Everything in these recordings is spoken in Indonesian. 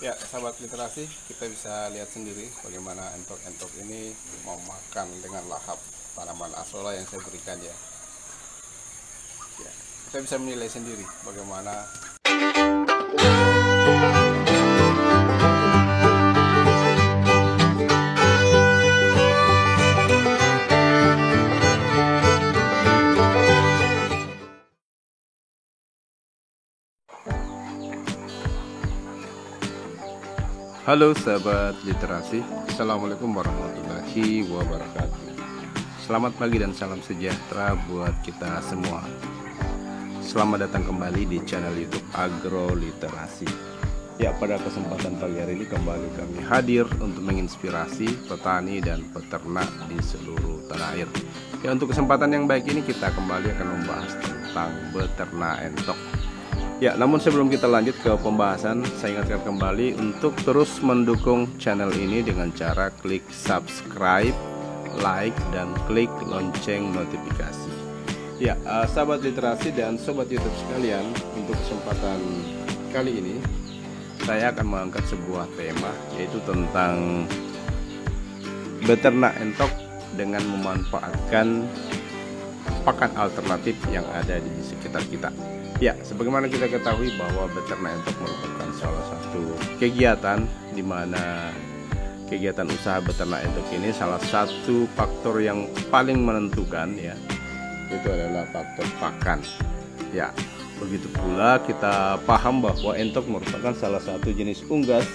Ya, sahabat literasi, kita bisa lihat sendiri bagaimana entok-entok ini memakan dengan lahap tanaman asola yang saya berikan ya. Ya, kita bisa menilai sendiri bagaimana. Halo sahabat literasi, Assalamualaikum warahmatullahi wabarakatuh. Selamat pagi dan salam sejahtera buat kita semua. Selamat datang kembali di channel YouTube Agro Literasi. Ya, pada kesempatan pagi hari ini kembali kami hadir untuk menginspirasi petani dan peternak di seluruh tanah air. Ya, untuk kesempatan yang baik ini kita kembali akan membahas tentang beternak entok. Ya, namun sebelum kita lanjut ke pembahasan, saya ingatkan kembali untuk terus mendukung channel ini dengan cara klik subscribe, like, dan klik lonceng notifikasi. Ya, sahabat literasi dan sobat YouTube sekalian, untuk kesempatan kali ini saya akan mengangkat sebuah tema, yaitu tentang beternak entok dengan memanfaatkan pakan alternatif yang ada di sekitar kita. Ya, sebagaimana kita ketahui bahwa beternak entok merupakan salah satu kegiatan di mana kegiatan usaha beternak entok ini salah satu faktor yang paling menentukan ya, itu adalah faktor pakan. Ya, begitu pula kita paham bahwa entok merupakan salah satu jenis unggas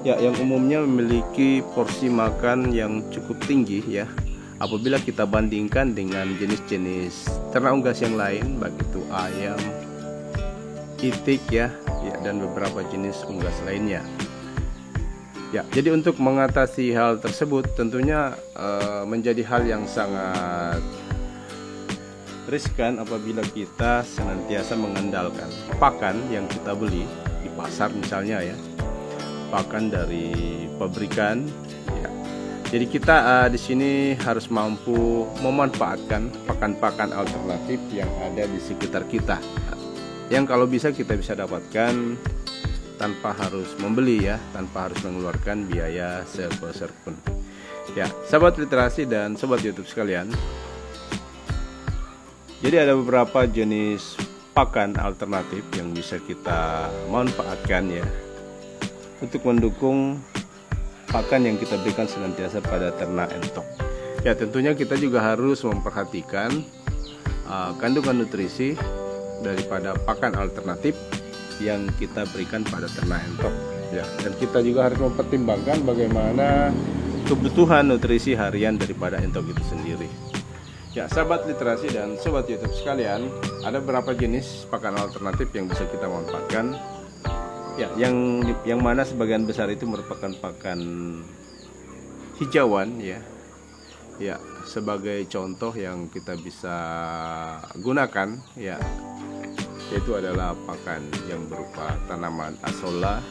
ya yang umumnya memiliki porsi makan yang cukup tinggi ya, apabila kita bandingkan dengan jenis-jenis ternak unggas yang lain, baik itu ayam, itik ya, dan beberapa jenis unggas lainnya. Ya, jadi untuk mengatasi hal tersebut tentunya menjadi hal yang sangat riskan apabila kita senantiasa mengandalkan pakan yang kita beli di pasar misalnya ya, pakan dari pabrikan ya. Jadi kita di sini harus mampu memanfaatkan pakan-pakan alternatif yang ada di sekitar kita, yang kalau bisa kita bisa dapatkan tanpa harus membeli ya, tanpa harus mengeluarkan biaya sebesar pun. Ya, sahabat literasi dan sobat YouTube sekalian, jadi ada beberapa jenis pakan alternatif yang bisa kita manfaatkan ya, untuk mendukung pakan yang kita berikan senantiasa pada ternak entok. Ya, tentunya kita juga harus memperhatikan kandungan nutrisi daripada pakan alternatif yang kita berikan pada ternak entok. Ya, dan kita juga harus mempertimbangkan bagaimana kebutuhan nutrisi harian daripada entok itu sendiri. Ya, sahabat literasi dan sobat YouTube sekalian, ada beberapa jenis pakan alternatif yang bisa kita manfaatkan. Ya, yang mana sebagian besar itu merupakan pakan hijauan ya. Ya, sebagai contoh yang kita bisa gunakan ya, yaitu adalah pakan yang berupa tanaman asola,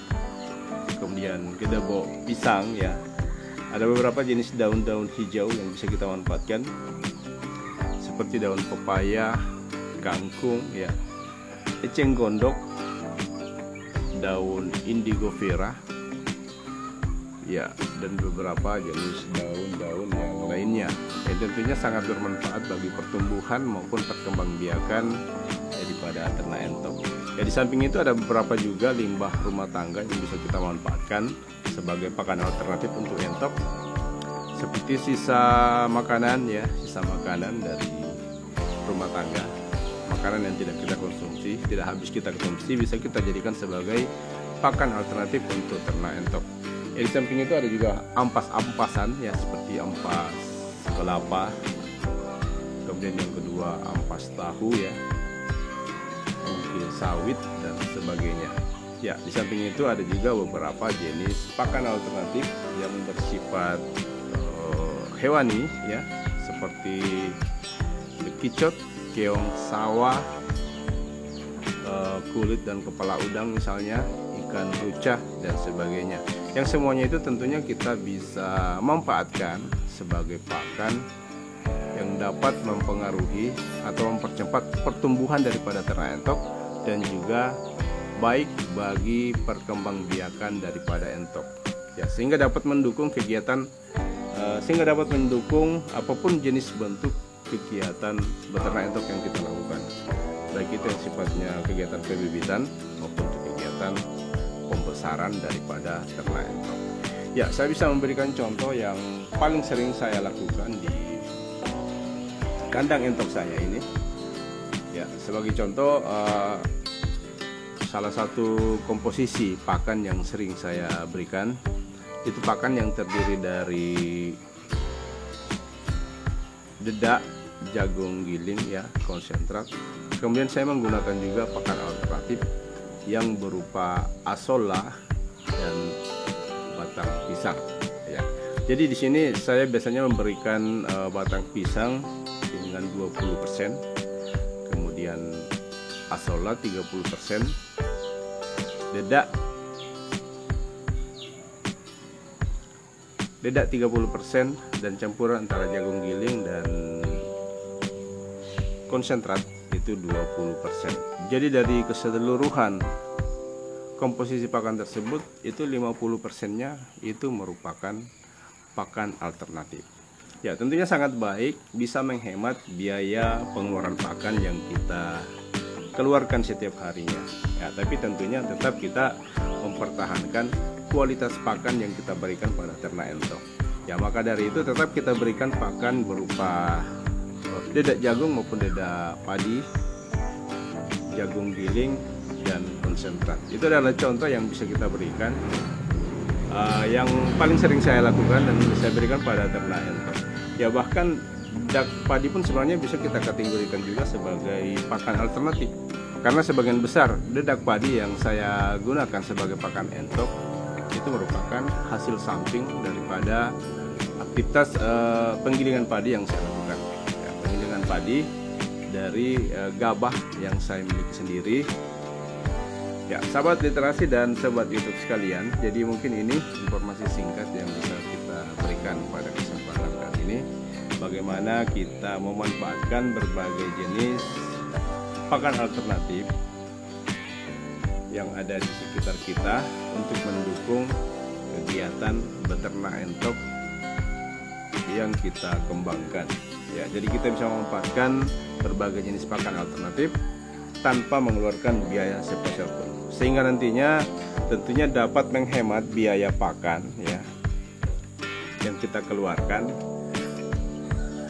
kemudian gedebo pisang ya. Ada beberapa jenis daun-daun hijau yang bisa kita manfaatkan, seperti daun pepaya, kangkung ya, eceng gondok, daun indigo vera ya, dan beberapa jenis daun-daun yang lainnya yang tentunya sangat bermanfaat bagi pertumbuhan maupun perkembangbiakan daripada ternak entok. Ya, di samping itu ada beberapa juga limbah rumah tangga yang bisa kita manfaatkan sebagai pakan alternatif untuk entok, seperti sisa makanan ya, sisa makanan dari rumah tangga, makanan yang tidak kita konsumsi, tidak habis kita konsumsi, bisa kita jadikan sebagai pakan alternatif untuk ternak entok. Ya, di samping itu ada juga ampas-ampasan ya, seperti ampas kelapa, kemudian yang kedua ampas tahu ya, mungkin sawit dan sebagainya. Ya, di samping itu ada juga beberapa jenis pakan alternatif yang bersifat hewani ya, seperti bekicot, keong sawah, kulit dan kepala udang misalnya, ikan rucah dan sebagainya, yang semuanya itu tentunya kita bisa manfaatkan sebagai pakan yang dapat mempengaruhi atau mempercepat pertumbuhan daripada ternak entok, dan juga baik bagi perkembangbiakan daripada entok, ya, sehingga dapat mendukung kegiatan apapun jenis bentuk kegiatan beternak entok yang kita lakukan, baik itu yang sifatnya kegiatan pembibitan maupun kegiatan pembesaran daripada ternak entok. Ya, saya bisa memberikan contoh yang paling sering saya lakukan di kandang entok saya ini. Ya, sebagai contoh, salah satu komposisi pakan yang sering saya berikan itu pakan yang terdiri dari dedak, jagung giling, ya, konsentrat. Kemudian saya menggunakan juga pakan alternatif yang berupa asolla dan batang pisang, ya. Jadi di sini saya biasanya memberikan batang pisang dengan 20%, kemudian asolla 30%, dedak 30%, dan campuran antara jagung giling dan konsentrat itu 20%. Jadi dari keseluruhan komposisi pakan tersebut itu 50%-nya itu merupakan pakan alternatif. Ya, tentunya sangat baik, bisa menghemat biaya pengeluaran pakan yang kita keluarkan setiap harinya. Ya, tapi tentunya tetap kita mempertahankan kualitas pakan yang kita berikan pada ternak entok. Ya, maka dari itu tetap kita berikan pakan berupa dedak jagung maupun dedak padi, jagung giling, dan konsentrat. Itu adalah contoh yang bisa kita berikan, yang paling sering saya lakukan dan saya berikan pada ternak entok. Ya, bahkan dedak padi pun sebenarnya bisa kita kategorikan juga sebagai pakan alternatif, karena sebagian besar dedak padi yang saya gunakan sebagai pakan entok itu merupakan hasil samping daripada aktivitas penggilingan padi yang saya lakukan. Ya, penggilingan padi dari gabah yang saya miliki sendiri. Ya, sahabat literasi dan sahabat YouTube sekalian, jadi mungkin ini informasi singkat yang bisa kita berikan pada kesempatan kali ini, bagaimana kita memanfaatkan berbagai jenis pakan alternatif yang ada di sekitar kita untuk mendukung kegiatan beternak entok yang kita kembangkan. Ya, jadi kita bisa memanfaatkan berbagai jenis pakan alternatif tanpa mengeluarkan biaya sepeser pun, sehingga nantinya tentunya dapat menghemat biaya pakan, ya, yang kita keluarkan,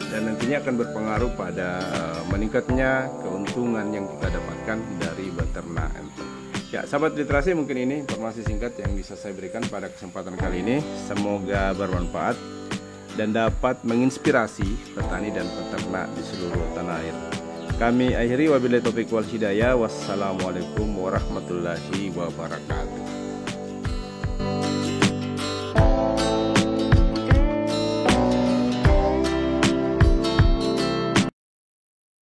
dan nantinya akan berpengaruh pada meningkatnya keuntungan yang kita dapatkan dari beternak entok. Ya, sahabat literasi, mungkin ini informasi singkat yang bisa saya berikan pada kesempatan kali ini. Semoga bermanfaat dan dapat menginspirasi petani dan peternak di seluruh tanah air. Kami akhiri, wabillahi taufiq wal hidayah. Wassalamualaikum warahmatullahi wabarakatuh.